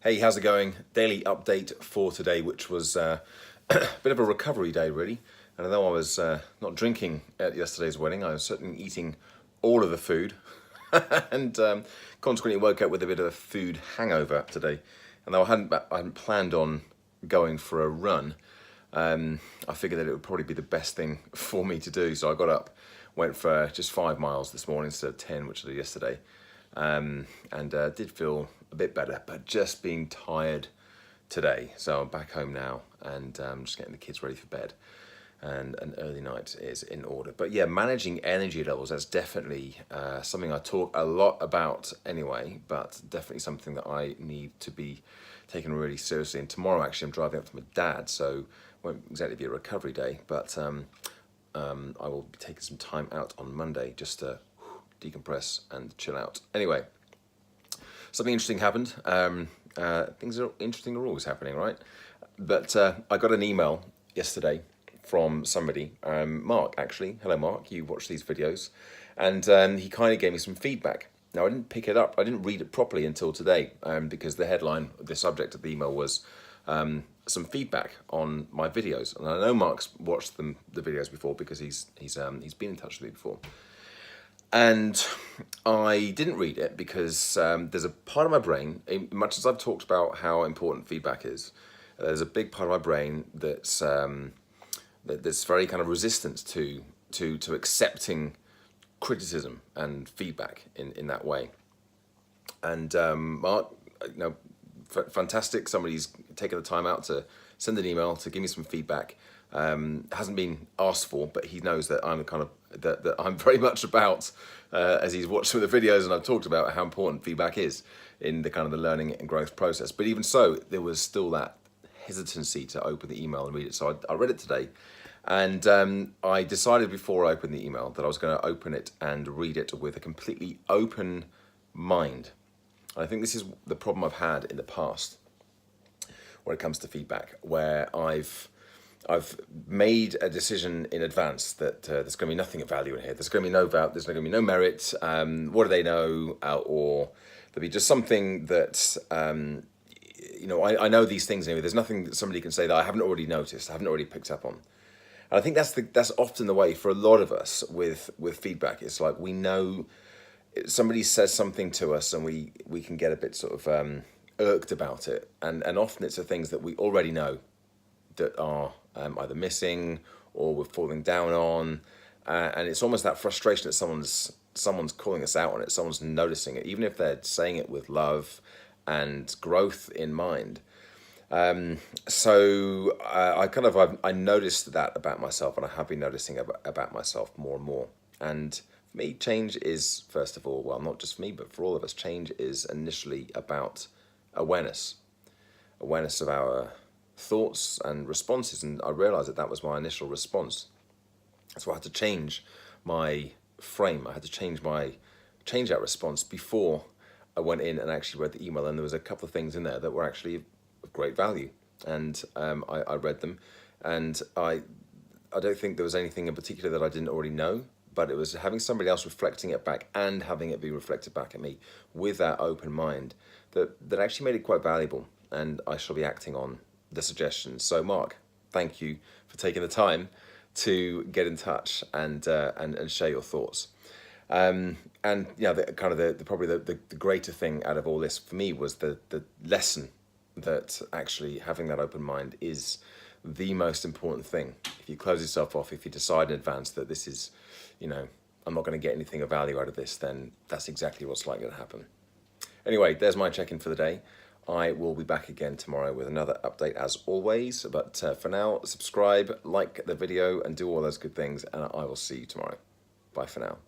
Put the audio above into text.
Hey, how's it going? Daily update for today, which was a bit of a recovery day, really. And although I was not drinking at yesterday's wedding, I was certainly eating all of the food and consequently woke up with a bit of a food hangover today. And though I hadn't planned on going for a run, I figured that it would probably be the best thing for me to do. So I got up, went for just 5 miles this morning instead of 10, which I did yesterday. And did feel a bit better, but just being tired today. So I'm back home now and just getting the kids ready for bed, and an early night is in order. But yeah, managing energy levels, that's definitely something I talk a lot about anyway, but definitely something that I need to be taken really seriously. And tomorrow actually I'm driving up to my dad, so it won't exactly be a recovery day, but I will be taking some time out on Monday just to decompress and chill out. Anyway, something interesting happened. Things are interesting are always happening, right? But I got an email yesterday from somebody, Mark actually. Hello Mark, you watch these videos. And he kind of gave me some feedback. Now I didn't pick it up, I didn't read it properly until today, because the headline, the subject of the email was some feedback on my videos. And I know Mark's watched the videos before because he's been in touch with me before. And I didn't read it because there's a part of my brain, much as I've talked about how important feedback is, there's a big part of my brain that's very kind of resistant to accepting criticism and feedback in that way. And Mark, fantastic. Somebody's taken the time out to send an email to give me some feedback. Hasn't been asked for, but he knows that I'm that I'm very much about, as he's watched some of the videos and I've talked about how important feedback is in the kind of the learning and growth process. But even so, there was still that hesitancy to open the email and read it. So I read it today, and I decided before I opened the email that I was going to open it and read it with a completely open mind. I think this is the problem I've had in the past when it comes to feedback, where I've made a decision in advance that there's going to be nothing of value in here. There's going to be no value. There's going to be no merit. What do they know? Or there'll be just something that I know these things anyway. There's nothing that somebody can say that I haven't already noticed. I haven't already picked up on. And I think that's often the way for a lot of us with feedback. It's like we know somebody says something to us and we can get a bit sort of irked about it. And often it's the things that we already know that are either missing or we're falling down on, and it's almost that frustration that someone's calling us out on it, someone's noticing it, even if they're saying it with love and growth in mind. So I noticed that about myself, and I have been noticing about myself more and more. And for me, change is, first of all, well, not just for me, but for all of us, change is initially about awareness of our thoughts and responses. And I realized that was my initial response. So I had to change my frame. I had to change that response before I went in and actually read the email. And there was a couple of things in there that were actually of great value. And I read them, and I don't think there was anything in particular that I didn't already know, but it was having somebody else reflecting it back and having it be reflected back at me with that open mind that actually made it quite valuable. And I shall be acting on the suggestions. So Mark, thank you for taking the time to get in touch and share your thoughts. And probably the greater thing out of all this for me was the lesson that actually having that open mind is the most important thing. If you close yourself off, if you decide in advance that this is, I'm not going to get anything of value out of this, then that's exactly what's likely to happen. Anyway, there's my check-in for the day. I will be back again tomorrow with another update as always. But for now, subscribe, like the video, and do all those good things. And I will see you tomorrow. Bye for now.